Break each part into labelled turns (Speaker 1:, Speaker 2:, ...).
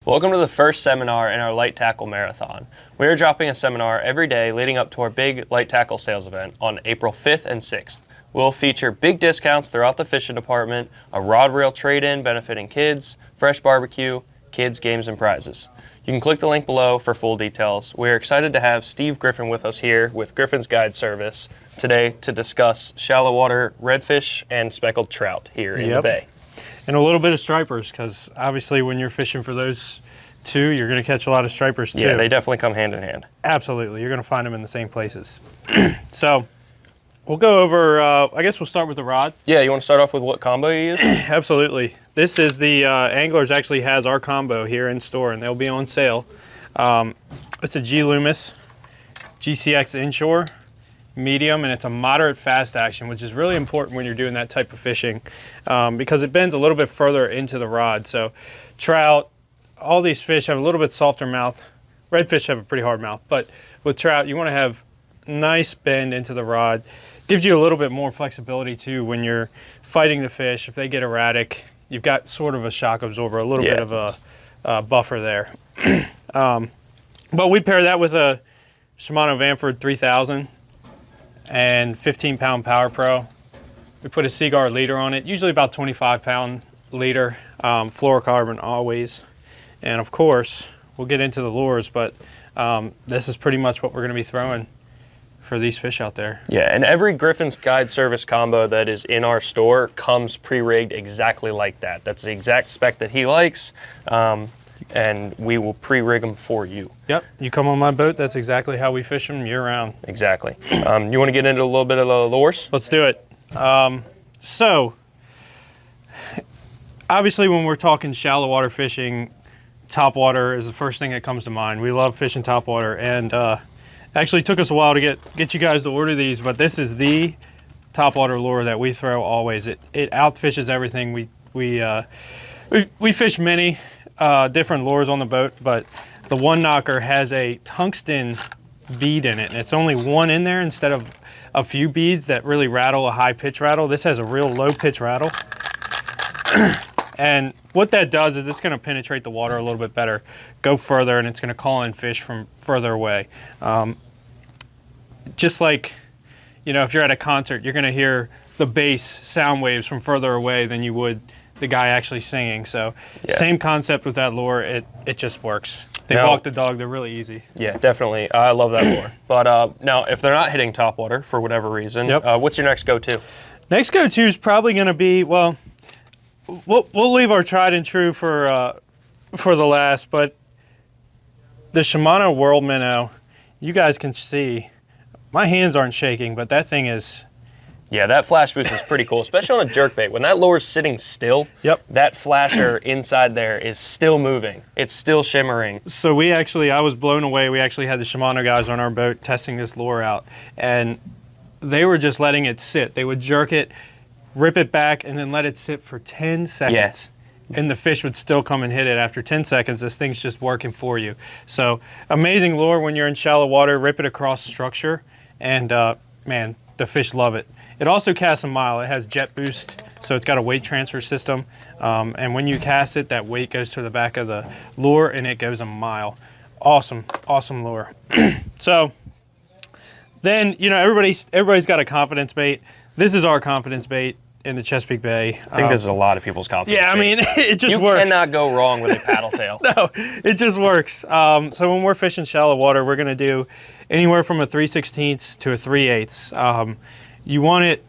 Speaker 1: Welcome to the first seminar in our Light Tackle Marathon. We are dropping a seminar every day leading up to our big light tackle sales event on April 5th and 6th. We'll feature big discounts throughout the fishing department, a rod reel trade-in benefiting kids, fresh barbecue, kids, games, and prizes. You can click the link below for full details. We're excited to have Steve Griffin with us here with Griffin's Guide Service today to discuss shallow water redfish and speckled trout here in the bay.
Speaker 2: And a little bit of stripers, because obviously when you're fishing for those two, you're going to catch a lot of stripers too.
Speaker 1: Yeah, they definitely come hand in hand.
Speaker 2: Absolutely. You're going to find them in the same places. So we'll go over, I guess we'll start with the rod.
Speaker 1: Yeah, you want to start off with what combo you use?
Speaker 2: Absolutely. This is the, Anglers actually has our combo here in store, and they'll be on sale. It's a G Loomis GCX inshore medium, and it's a moderate fast action, which is really important when you're doing that type of fishing because it bends a little bit further into the rod. So trout, all these fish have a little bit softer mouth. Redfish have a pretty hard mouth, but with trout, you want to have nice bend into the rod. Gives you a little bit more flexibility too when you're fighting the fish. If they get erratic, you've got sort of a shock absorber, a little bit of a buffer there. But we pair that with a Shimano Vanford 3000 and 15-pound Power Pro. We put a Seaguar leader on it, usually about 25-pound leader, fluorocarbon always. And of course, we'll get into the lures, but this is pretty much what we're going to be throwing for these fish out there.
Speaker 1: Yeah, and every Griffin's Guide Service combo that is in our store comes pre-rigged exactly like that. That's the exact spec that he likes, and we will pre-rig them for you.
Speaker 2: Yep, you come on my boat, that's exactly how we fish them year-round.
Speaker 1: Exactly. You want to get into a little bit of the lures?
Speaker 2: Let's do it. So, obviously when we're talking shallow water fishing, topwater is the first thing that comes to mind. We love fishing topwater, and actually took us a while to get you guys to order these, but this is the topwater lure that we throw always. It outfishes everything. We fish many different lures on the boat, but the One Knocker has a tungsten bead in it, and it's only one in there instead of a few beads that really rattle a high pitch rattle. This has a real low pitch rattle. And what that does is it's going to penetrate the water a little bit better, go further, and it's going to call in fish from further away. Just like, you know, if you're at a concert, you're going to hear the bass sound waves from further away than you would the guy actually singing. So same concept with that lure. It just works. They walk the dog. They're really easy.
Speaker 1: Yeah, definitely. I love that lure. But now, if they're not hitting topwater for whatever reason, what's your next go-to?
Speaker 2: Next go-to is probably going to be, well, we'll leave our tried and true for the last, but the Shimano World Minnow, you guys can see, my hands aren't shaking, but that thing is...
Speaker 1: Yeah, that flash boost is pretty cool, especially on a jerkbait. When that lure's sitting still, that flasher inside there is still moving. It's still shimmering.
Speaker 2: So I was blown away. We actually had the Shimano guys on our boat testing this lure out, and they were just letting it sit. They would jerk it, rip it back, and then let it sit for 10 seconds. And the fish would still come and hit it. After 10 seconds, this thing's just working for you. So amazing lure when you're in shallow water, rip it across structure, and man, the fish love it. It also casts a mile. It has jet boost, so it's got a weight transfer system. And when you cast it, that weight goes to the back of the lure, and it goes a mile. Awesome, awesome lure. So then, you know, everybody's got a confidence bait. This is our confidence bait in the Chesapeake Bay.
Speaker 1: I think this is a lot of people's confidence bait.
Speaker 2: I mean, it just works.
Speaker 1: You cannot go wrong with a paddle tail.
Speaker 2: No, it just works. So when we're fishing shallow water, we're going to do anywhere from a 3/16 to a 3/8. You want it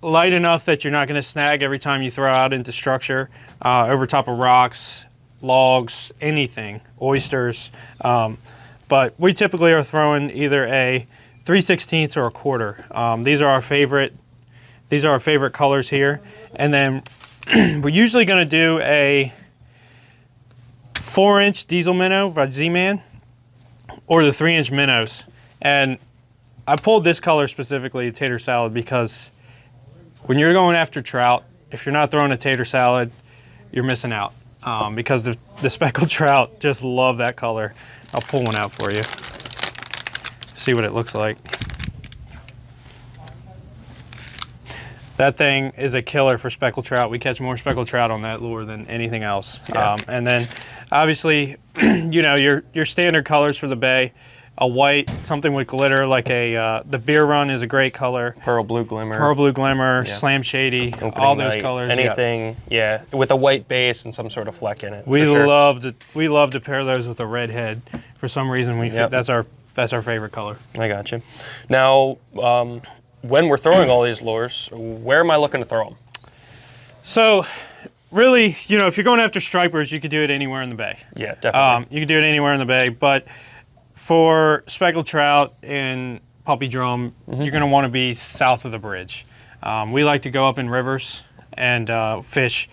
Speaker 2: light enough that you're not going to snag every time you throw out into structure, over top of rocks, logs, anything, oysters. But we typically are throwing either a 3/16 or a quarter. These are our favorite colors here. And then we're usually going to do a 4-inch diesel minnow by Z-Man or the 3-inch minnows. And I pulled this color specifically, tater salad, because when you're going after trout, if you're not throwing a tater salad, you're missing out. Because the speckled trout just love that color. I'll pull one out for you. See what it looks like. That thing is a killer for speckled trout. We catch more speckled trout on that lure than anything else.
Speaker 1: Yeah.
Speaker 2: And then obviously, you know, your standard colors for the bay, a white, something with glitter, like the beer run is a great color.
Speaker 1: Pearl blue glimmer.
Speaker 2: Pearl blue glimmer, slam shady,
Speaker 1: Opening
Speaker 2: all those
Speaker 1: night,
Speaker 2: colors.
Speaker 1: anything, with a white base and some sort of fleck in it.
Speaker 2: We
Speaker 1: for sure.
Speaker 2: love to pair those with a red head. For some reason, that's our favorite color.
Speaker 1: I got you. Now, when we're throwing all these lures, where am I looking to throw them?
Speaker 2: So, really, you know, if you're going after stripers, you could do it anywhere in the bay.
Speaker 1: Yeah, definitely.
Speaker 2: You could do it anywhere in the bay, but for speckled trout and puppy drum, you're going to want to be south of the bridge. We like to go up in rivers and fish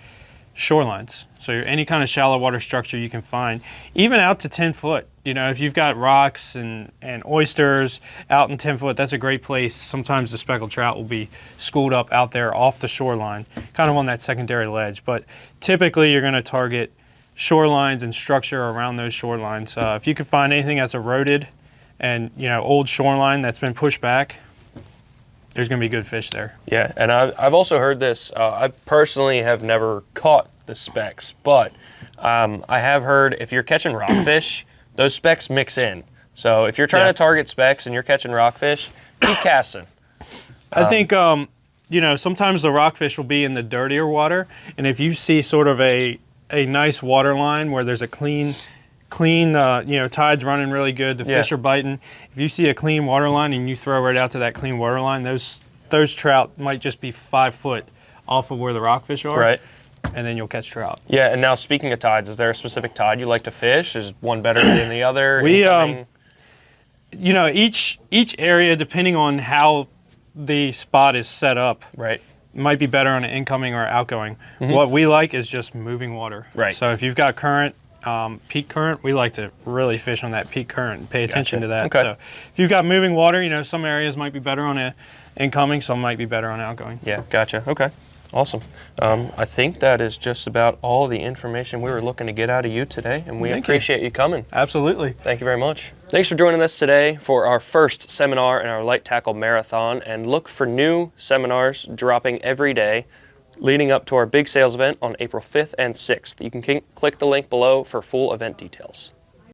Speaker 2: shorelines. So any kind of shallow water structure you can find, even out to 10 foot. You know, if you've got rocks and oysters out in 10 foot, that's a great place. Sometimes the speckled trout will be schooled up out there off the shoreline, kind of on that secondary ledge. But typically you're going to target shorelines and structure around those shorelines. If you can find anything that's eroded and, you know, old shoreline that's been pushed back, there's going to be good fish there.
Speaker 1: Yeah, and I've also heard this. I personally have never caught the specks, but I have heard if you're catching rockfish, those specks mix in. So if you're trying to target specks and you're catching rockfish, keep casting.
Speaker 2: I think, you know, sometimes the rockfish will be in the dirtier water, and if you see sort of a nice water line where there's a clean, you know, tide's running really good, the fish are biting. If you see a clean water line and you throw right out to that clean water line, those trout might just be 5 foot off of where the rockfish are.
Speaker 1: Right.
Speaker 2: And then you'll catch trout.
Speaker 1: Yeah, and now speaking of tides, is there a specific tide you like to fish? Is one better than the other?
Speaker 2: You know, each area, depending on how the spot is set up,
Speaker 1: right,
Speaker 2: might be better on an incoming or outgoing. What we like is just moving water.
Speaker 1: Right.
Speaker 2: So if you've got current, peak current, we like to really fish on that peak current and pay attention to that.
Speaker 1: Okay.
Speaker 2: So if you've got moving water, you know, some areas might be better on an incoming, some might be better on outgoing.
Speaker 1: Yeah, gotcha. Okay. Awesome. I think that is just about all the information we were looking to get out of you today, and we appreciate you coming.
Speaker 2: Absolutely.
Speaker 1: Thank you very much. Thanks for joining us today for our first seminar in our Light Tackle Marathon, and look for new seminars dropping every day leading up to our big sales event on April 5th and 6th. You can click the link below for full event details.